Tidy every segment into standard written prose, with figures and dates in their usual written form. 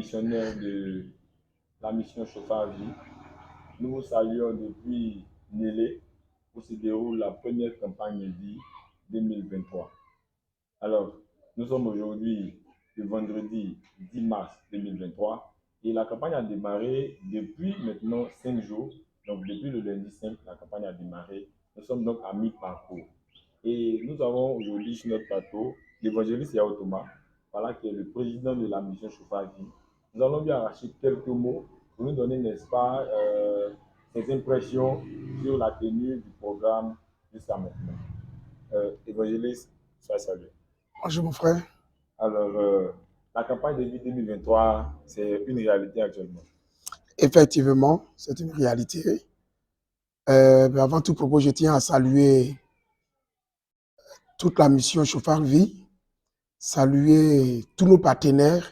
missionnaires de la mission Chauffard Vie. Nous vous saluons depuis Niélé, où se déroule la première campagne vie 2023. Alors, nous sommes aujourd'hui le vendredi 10 mars 2023 et la campagne a démarré depuis maintenant 5 jours. Donc, depuis le lundi 5, la campagne a démarré. Nous sommes donc à mi-parcours. Et nous avons aujourd'hui sur notre plateau l'évangéliste Yao Thomas, voilà, qui est le président de la mission Chauffard Vie. Nous allons lui arracher quelques mots pour nous donner, n'est-ce pas, ses impressions sur la tenue du programme jusqu'à maintenant. Évangéliste, sois salué. Bonjour mon frère. Alors, la campagne de vie 2023, c'est une réalité actuellement. Effectivement, c'est une réalité. Mais avant tout propos, je tiens à saluer toute la mission Chauffard Vie, saluer tous nos partenaires,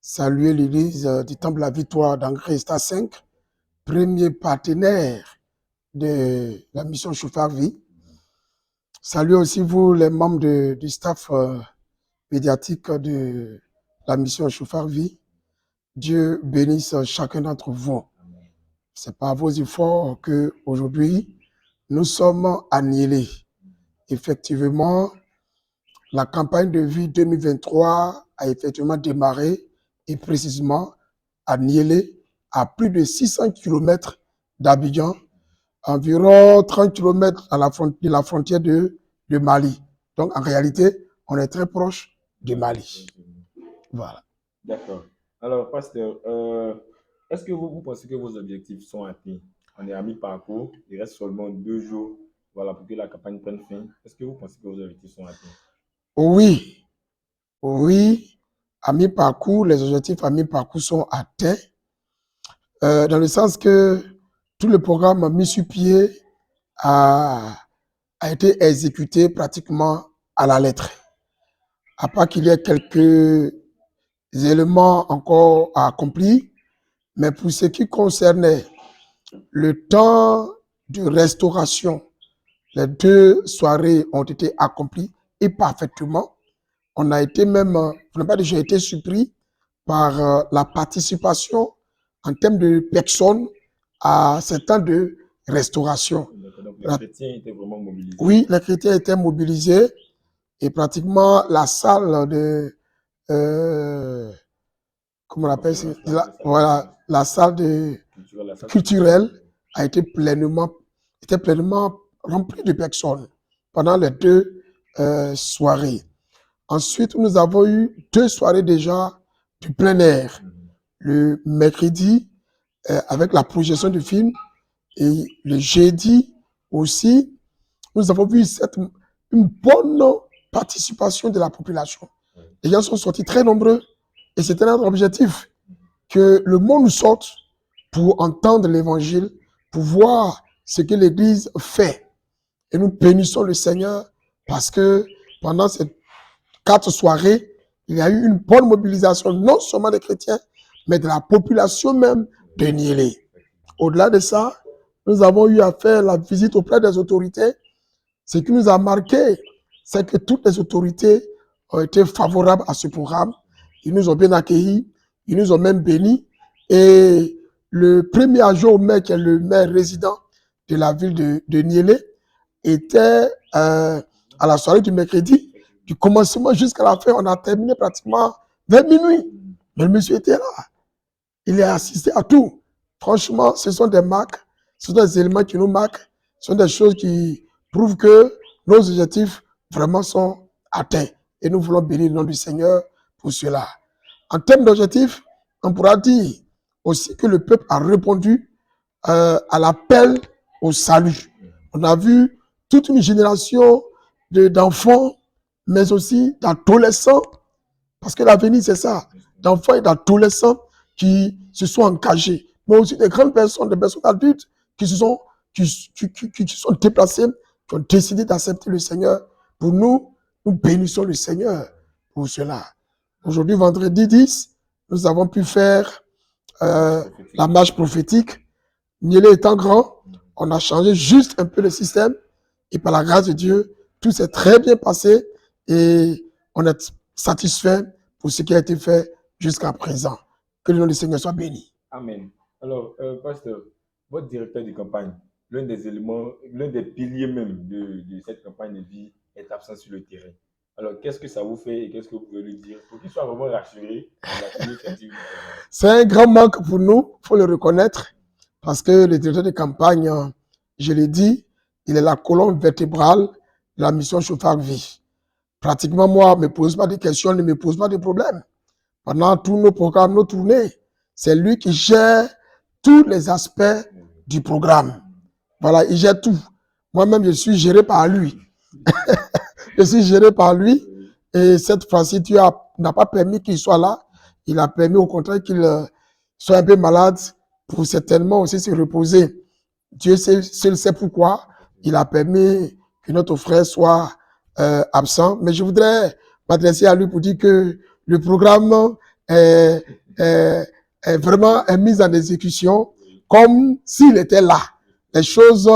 saluer l'église du Temple de la Victoire d'Angers Stade 5, premier partenaire de la mission Chauffard Vie. Saluer aussi vous, les membres du staff médiatique de la mission Chauffard Vie. Dieu bénisse chacun d'entre vous. C'est par vos efforts que aujourd'hui nous sommes à Niélé. Effectivement, la campagne de vie 2023 a effectivement démarré et précisément à Niélé, à plus de 600 km d'Abidjan, environ 30 km de la frontière de Mali. Donc en réalité, on est très proche du Mali. Voilà. D'accord. Alors, pasteur, est-ce que vous pensez que vos objectifs sont atteints? On est à mi-parcours, il reste seulement 2 jours, voilà, pour que la campagne prenne fin. Est-ce que vous pensez que vos objectifs sont atteints? Oui, à mi-parcours, les objectifs à mi-parcours sont atteints, dans le sens que tout le programme mis sur pied a été exécuté pratiquement à la lettre. À part qu'il y ait quelques éléments encore à accomplir, mais pour ce qui concernait le temps de restauration, les 2 soirées ont été accomplies et parfaitement. On a été même, je n'ai pas déjà été surpris par la participation en termes de personnes à ce temps de restauration. Donc, les chrétiens étaient vraiment mobilisés. Oui, les chrétiens étaient mobilisés et pratiquement la salle de, comment on appelle ça? Voilà, la salle de culturelle a été pleinement remplie de personnes pendant les 2 soirées. Ensuite, nous avons eu 2 soirées déjà du plein air. Le mercredi, avec la projection du film, et le jeudi aussi, nous avons vu une bonne participation de la population. Les gens sont sortis très nombreux et c'était notre objectif, que le monde sorte pour entendre l'évangile, pour voir ce que l'Église fait. Et nous bénissons le Seigneur parce que pendant ces 4 soirées, il y a eu une bonne mobilisation, non seulement des chrétiens, mais de la population même de Niélé. Au-delà de ça, nous avons eu à faire la visite auprès des autorités. Ce qui nous a marqué, c'est que toutes les autorités ont été favorables à ce programme. Ils nous ont bien accueillis, ils nous ont même bénis. Et le premier adjoint au maire, qui est le maire résident de la ville de Niélé, était à la soirée du mercredi. Du commencement jusqu'à la fin, on a terminé pratiquement vers minuit. Mais le monsieur était là. Il a assisté à tout. Franchement, ce sont des marques, ce sont des éléments qui nous marquent, ce sont des choses qui prouvent que nos objectifs vraiment sont atteints. Et nous voulons bénir le nom du Seigneur pour cela. En termes d'objectifs, on pourra dire aussi que le peuple a répondu à l'appel au salut. On a vu toute une génération d'enfants, mais aussi d'adolescents, parce que l'avenir c'est ça, d'enfants et d'adolescents qui se sont engagés, mais aussi des grandes personnes, des personnes adultes qui se sont déplacées, qui ont décidé d'accepter le Seigneur. Pour nous, nous bénissons le Seigneur pour cela. Aujourd'hui, vendredi 10, nous avons pu faire la marche prophétique. Niélé étant grand, on a changé juste un peu le système et par la grâce de Dieu, tout s'est très bien passé et on est satisfait pour ce qui a été fait jusqu'à présent. Que le nom du Seigneur soit béni. Amen. Alors, pasteur, votre directeur de campagne, l'un des éléments, l'un des piliers même de cette campagne de vie est absent sur le terrain. Alors, qu'est-ce que ça vous fait et qu'est-ce que vous pouvez lui dire pour qu'il soit vraiment rassuré de la tenue effective du terrain? C'est un grand manque pour nous, il faut le reconnaître, parce que le directeur de campagne, je l'ai dit, il est la colonne vertébrale de la mission Chauffard Vie. Pratiquement, moi, ne me pose pas de questions, ne me pose pas de problèmes. Pendant tous nos programmes, nos tournées, c'est lui qui gère tous les aspects du programme. Voilà, il gère tout. Moi-même, je suis géré par lui. Je suis géré par lui. Et cette fois-ci, tu n'as pas permis qu'il soit là. Il a permis au contraire qu'il soit un peu malade pour certainement aussi se reposer. Dieu seul sait pourquoi. Il a permis que notre frère soit absent. Mais je voudrais m'adresser à lui pour dire que le programme est vraiment mis en exécution comme s'il était là. Les choses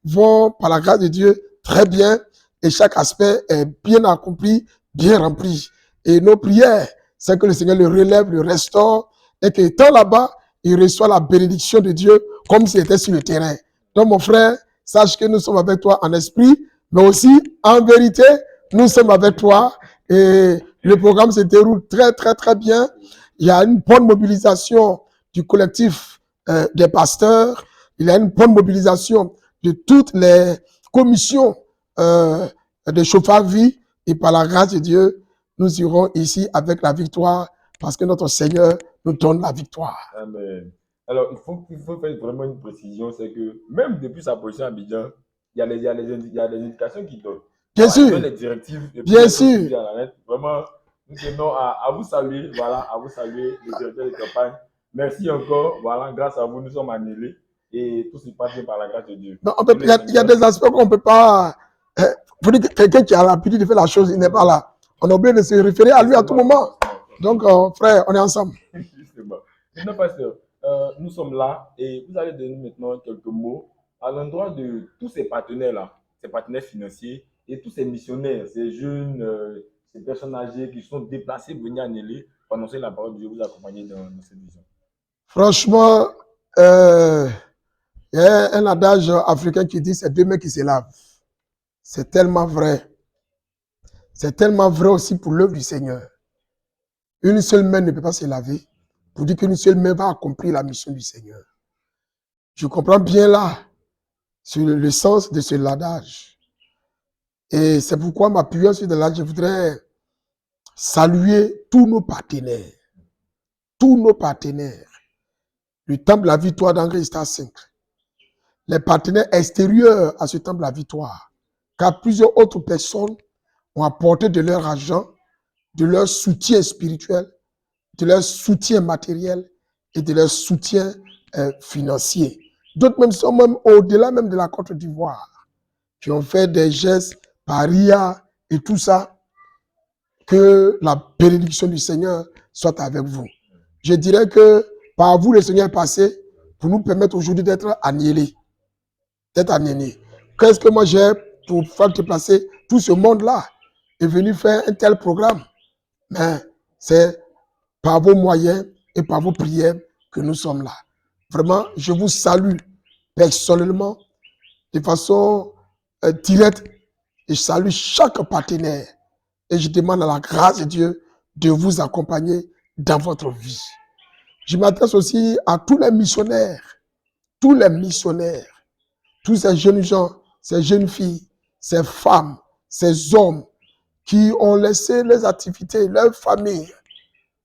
vont, par la grâce de Dieu, très bien et chaque aspect est bien accompli, bien rempli. Et nos prières, c'est que le Seigneur le relève, le restaure et qu'étant là-bas, il reçoit la bénédiction de Dieu comme s'il était sur le terrain. Donc, mon frère, sache que nous sommes avec toi en esprit, mais aussi en vérité, nous sommes avec toi et le programme se déroule très, très, très bien. Il y a une bonne mobilisation du collectif des pasteurs. Il y a une bonne mobilisation de toutes les commissions de Chauffard Vie. Et par la grâce de Dieu, nous irons ici avec la victoire parce que notre Seigneur nous donne la victoire. Amen. Alors, il faut faire vraiment une précision, c'est que même depuis sa position à Abidjan, il y a des indications qui donnent. Bien sûr. Il donne des directives. Bien sûr. Vraiment, nous tenons à vous saluer, voilà, à vous saluer, le directeur de campagne. Merci encore, voilà, grâce à vous, nous sommes annulés et tout se passe bien par la grâce de Dieu. Il y a des aspects qu'on ne peut pas. Vous dites que quelqu'un qui a l'habitude de faire la chose, il n'est pas là. On est obligé de se référer à lui à tout moment. Donc, frère, on est ensemble. Justement. Maintenant, pasteur, nous sommes là et vous allez donner maintenant quelques mots à l'endroit de tous ces partenaires-là, ces partenaires financiers et tous ces missionnaires, ces jeunes, ces personnes âgées qui sont déplacées pour venir à Nélé pour annoncer la parole de Dieu, vous accompagner dans cette vision. Franchement, il y a un adage africain qui dit c'est deux mains qui se lavent. C'est tellement vrai. C'est tellement vrai aussi pour l'œuvre du Seigneur. Une seule main ne peut pas se laver pour dire qu'une seule main va accomplir la mission du Seigneur. Je comprends bien là sur le sens de ce adage. Et c'est pourquoi m'appuyant sur de là, je voudrais saluer tous nos partenaires. Tous nos partenaires. Le Temple de la Victoire d'Angers Star 5. Les partenaires extérieurs à ce Temple de la Victoire. Car plusieurs autres personnes ont apporté de leur argent, de leur soutien spirituel, de leur soutien matériel et de leur soutien financier. D'autres même sont même au-delà même de la Côte d'Ivoire, qui ont fait des gestes par RIA et tout ça. Que la bénédiction du Seigneur soit avec vous. Je dirais que par vous, le Seigneur est passé pour nous permettre aujourd'hui d'être annihilés. D'être annihilés. Qu'est-ce que moi j'ai pour faire déplacer tout ce monde-là est venu faire un tel programme? Mais c'est par vos moyens et par vos prières que nous sommes là. Vraiment, je vous salue personnellement de façon directe et je salue chaque partenaire. Et je demande à la grâce de Dieu de vous accompagner dans votre vie. Je m'adresse aussi à tous les missionnaires, tous ces jeunes gens, ces jeunes filles, ces femmes, ces hommes qui ont laissé leurs activités, leurs familles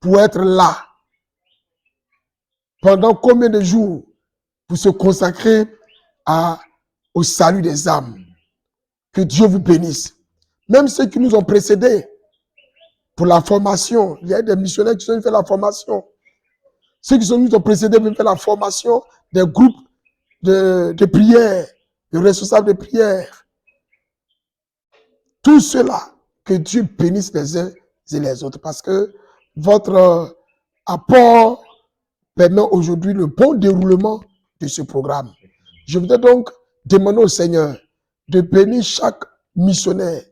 pour être là. Pendant combien de jours pour se consacrer au salut des âmes. Que Dieu vous bénisse. Même ceux qui nous ont précédés pour la formation, il y a des missionnaires qui sont venus faire la formation. Ceux qui nous ont précédés pour faire la formation des groupes de prière, des responsables de prière. Tout cela, que Dieu bénisse les uns et les autres parce que votre apport permet aujourd'hui le bon déroulement de ce programme. Je voudrais donc demander au Seigneur de bénir chaque missionnaire.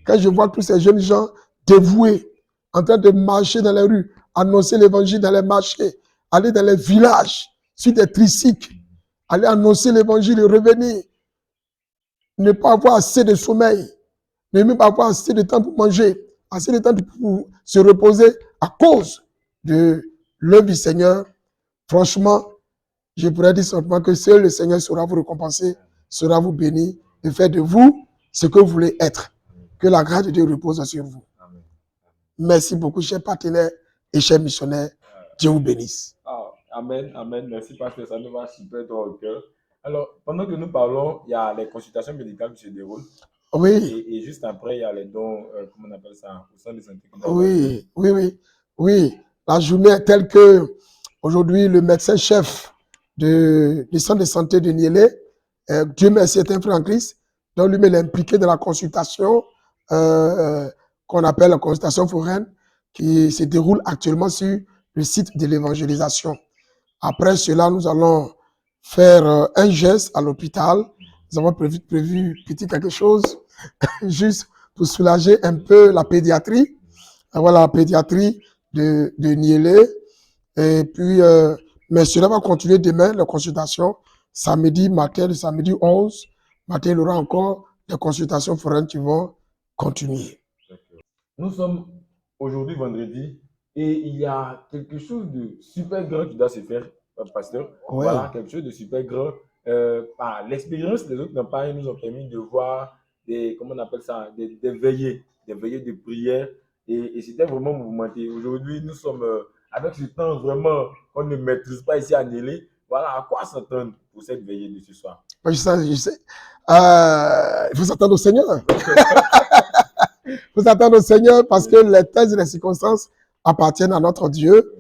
Quand je vois tous ces jeunes gens dévoués, en train de marcher dans les rues, annoncer l'évangile dans les marchés, aller dans les villages, sur des tricycles, aller annoncer l'évangile et revenir. Ne pas avoir assez de sommeil, ne même pas avoir assez de temps pour manger, assez de temps pour se reposer à cause de l'œuvre du Seigneur. Franchement, je pourrais dire simplement que seul le Seigneur saura vous récompenser, saura vous bénir et faire de vous ce que vous voulez être. Que la grâce de Dieu repose sur vous. Amen. Merci beaucoup, chers partenaires et chers missionnaires. Dieu vous bénisse. Ah, amen, amen. Merci, pasteur. Ça nous va super droit au cœur. Alors, pendant que nous parlons, il y a les consultations médicales qui se déroulent. Oui. Et juste après, il y a les dons, comment on appelle ça, au sein de santé. Oui. La journée est telle que aujourd'hui, le médecin-chef du centre de santé de Niélé, Dieu merci, est un frère en Christ, donc lui, il est impliqué dans la consultation qu'on appelle la consultation foraine, qui se déroule actuellement sur le site de l'évangélisation. Après cela, nous allons faire un geste à l'hôpital. Nous avons prévu petit quelque chose, juste pour soulager un peu la pédiatrie. Voilà, la pédiatrie de Niélé. Et puis, mais cela va continuer demain, la consultation. Samedi matin, le samedi 11 matin, il y aura encore des consultations foraines qui vont continuer. Nous sommes aujourd'hui vendredi et il y a quelque chose de super grand qui doit se faire, pasteur. Ouais. Voilà, quelque chose de super grand. L'expérience des autres campagnes nous ont permis de voir des, comment on appelle ça, des veillées de prière. Et c'était vraiment mouvementé. Aujourd'hui, nous sommes avec ce temps vraiment qu'on ne maîtrise pas ici à Niélé. Voilà, à quoi s'attendre pour cette veillée de ce soir? Je sais. Il faut s'attendre au Seigneur. Il faut s'attendre au Seigneur parce que les thèses et les circonstances appartiennent à notre Dieu.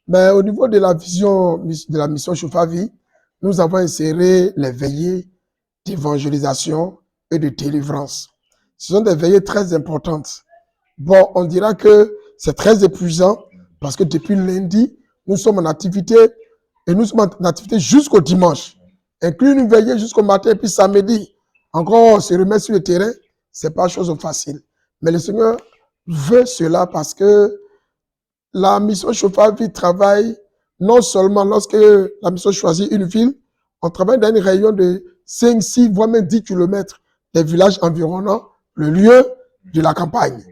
Mais au niveau de la vision de la mission Chauffavie, nous avons inséré les veillées d'évangélisation et de délivrance. Ce sont des veillées très importantes. Bon, on dira que c'est très épuisant parce que depuis lundi, nous sommes en activité et nous sommes en activité jusqu'au dimanche. Inclure une veillée jusqu'au matin et puis samedi, encore se remettre sur le terrain, c'est pas chose facile. Mais le Seigneur veut cela parce que la mission Chauffavie travaille non seulement lorsque la mission choisit une ville, on travaille dans une rayon de 5, 6, voire même 10 kilomètres des villages environnants, le lieu de la campagne.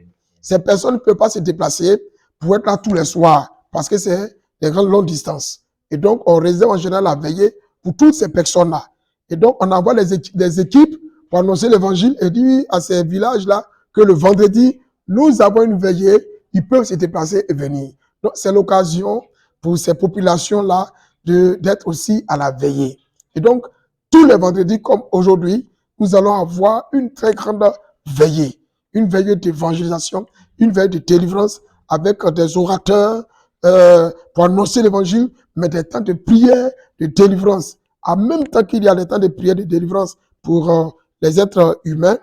Ces personnes ne peuvent pas se déplacer pour être là tous les soirs parce que c'est des grandes longues distances. Et donc, on réserve en général la veillée pour toutes ces personnes-là. Et donc, on envoie des équipes pour annoncer l'évangile et dire à ces villages-là que le vendredi, nous avons une veillée, ils peuvent se déplacer et venir. Donc, c'est l'occasion pour ces populations-là d'être aussi à la veillée. Et donc, tous les vendredis, comme aujourd'hui, nous allons avoir une très grande veillée. Une veillée d'évangélisation, une veillée de délivrance avec des orateurs pour annoncer l'évangile, mais des temps de prière, de délivrance. En même temps qu'il y a des temps de prière, de délivrance pour les êtres humains,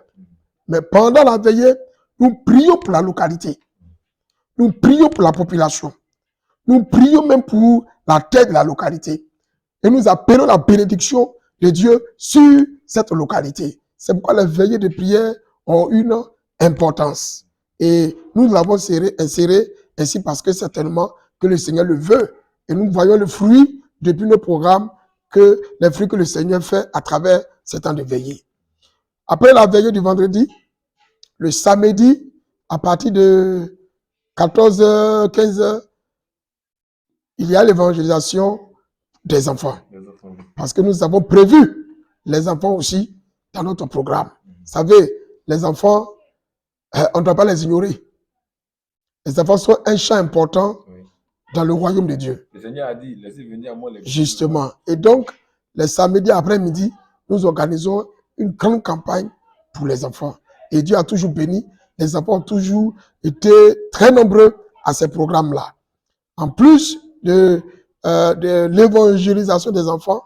mais pendant la veillée, nous prions pour la localité. Nous prions pour la population. Nous prions même pour la terre de la localité. Et nous appelons la bénédiction de Dieu sur cette localité. C'est pourquoi les veillées de prière ont une importance. Et nous l'avons inséré ainsi parce que certainement que le Seigneur le veut. Et nous voyons le fruit depuis nos programmes, que les fruits que le Seigneur fait à travers ces temps de veillée. Après la veillée du vendredi, le samedi, à partir de 14h, 15h, il y a l'évangélisation des enfants. Parce que nous avons prévu les enfants aussi dans notre programme. Vous savez, les enfants, on ne doit pas les ignorer. Les enfants sont un champ important dans le royaume de Dieu. Le Seigneur a dit, laissez venir à moi les petits. Justement. Et donc, les samedis après-midi, nous organisons une grande campagne pour les enfants. Et Dieu a toujours béni. Les enfants ont toujours été très nombreux à ces programmes-là. En plus de l'évangélisation des enfants,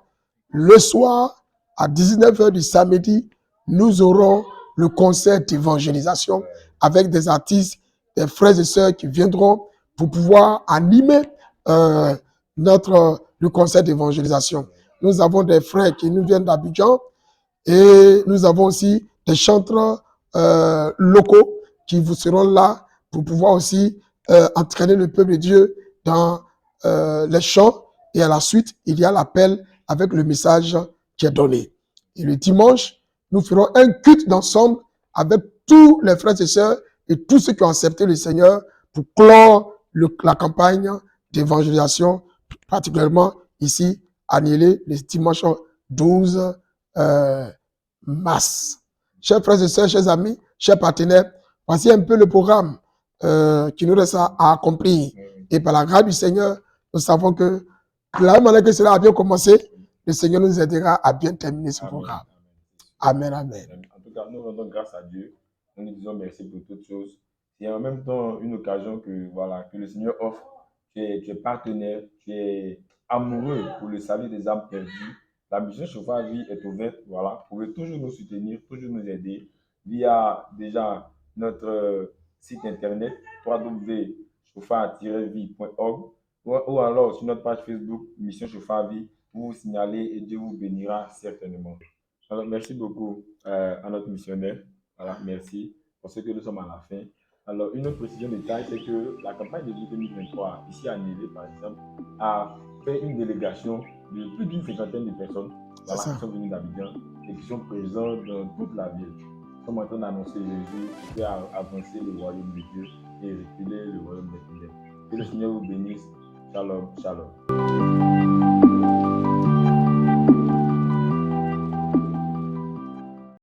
le soir, à 19h du samedi, nous aurons le concert d'évangélisation avec des artistes, des frères et sœurs qui viendront pour pouvoir animer le concert d'évangélisation. Nous avons des frères qui nous viennent d'Abidjan et nous avons aussi des chanteurs locaux qui vous seront là pour pouvoir aussi entraîner le peuple de Dieu dans les chants et à la suite, il y a l'appel avec le message qui est donné. Et le dimanche, nous ferons un culte d'ensemble avec tous les frères et sœurs et tous ceux qui ont accepté le Seigneur pour clore la campagne d'évangélisation, particulièrement ici à Niélé, le dimanche 12 mars. Chers frères et sœurs, chers amis, chers partenaires, voici un peu le programme qui nous reste à accomplir. Et par la grâce du Seigneur, nous savons que de la même manière que cela a bien commencé, le Seigneur nous aidera à bien terminer ce programme. Amen, amen. En tout cas, nous rendons grâce à Dieu. Nous nous disons merci pour toutes choses. C'est en même temps une occasion que, voilà, que le Seigneur offre. Tu es partenaire, tu es amoureux pour le salut des âmes perdues. La mission Chauffard Vie est ouverte. Voilà. Vous pouvez toujours nous soutenir, toujours nous aider via déjà notre site internet www.chauffard-vie.org ou alors sur notre page Facebook Mission Chauffard Vie. Vous vous signalez et Dieu vous bénira certainement. Alors, merci beaucoup à notre missionnaire. Voilà, merci pour ce que nous sommes à la fin. Alors, une autre précision de détail, c'est que la campagne de vie 2023, ici à Niélé, par exemple, a fait une délégation de plus d'une cinquantaine de personnes voilà, qui sont venues d'Abidjan et qui sont présentes dans toute la ville. Nous sommes en train d'annoncer Jésus, de faire avancer le royaume de Dieu et reculer le royaume des ténèbres. Que le Seigneur vous bénisse. Shalom, shalom.